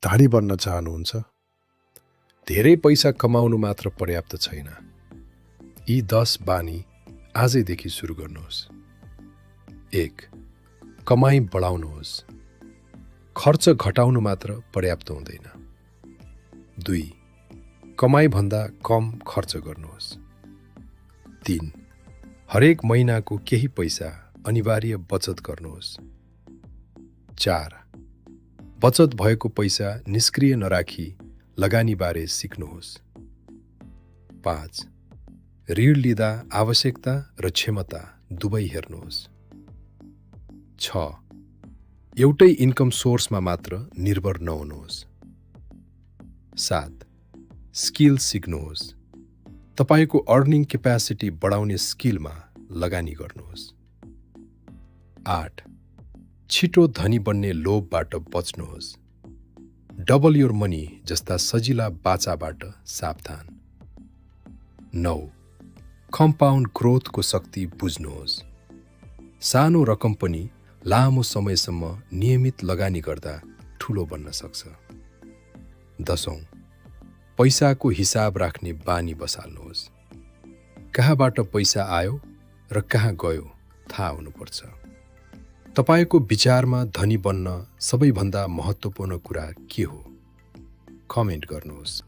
धनी बन्न चाहनुहुन्छ? धेरै पैसा कमाउनु मात्र पर्याप्त छैन। यी 10 बानी आजैदेखि सुरु गर्नुहोस्। 1. कमाई बढाउनुहोस्। खर्च घटाउनु मात्र पर्याप्त हुँदैन। 2. कमाई भन्दा कम खर्च गर्नुहोस्। 3. हरेक महिनाको केही पैसा अनिवार्य बचत गर्नुहोस्। 4. बचत भएको पैसा निष्क्रिय नराखी लगानीबारे सिक्नुहोस्। 5. ऋण लिँदा आवश्यकता र क्षमता दुवै हेर्नुहोस्। 6. एउटै इन्कम सोर्समा मात्र निर्भर नहुनुहोस्। 7. स्किल सिक्नुहोस्। तपाईको अर्निङ क्यापासिटी बढाउने स्किलमा लगानी गर्नुहोस्। 8. छिटो धनी बन्ने लोभबाट बच्नुहोस्। डबल योर मनी जस्ता सजिला बाचाबाट सावधान। 9. कम्पाउन्ड ग्रोथको शक्ति बुझ्नुहोस्। सानो रकम पनि लामो समयसम्म नियमित लगानी गर्दा ठुलो बन्न सक्छ। 10. पैसाको हिसाब राख्ने बानी बसाल्नुहोस्। कहाँबाट पैसा आयो र कहाँ गयो थाहा हुनुपर्छ। तपाईको विचारमा धनी बन्न सबैभन्दा महत्त्वपूर्ण कुरा के हो? कमेन्ट गर्नुहोस्।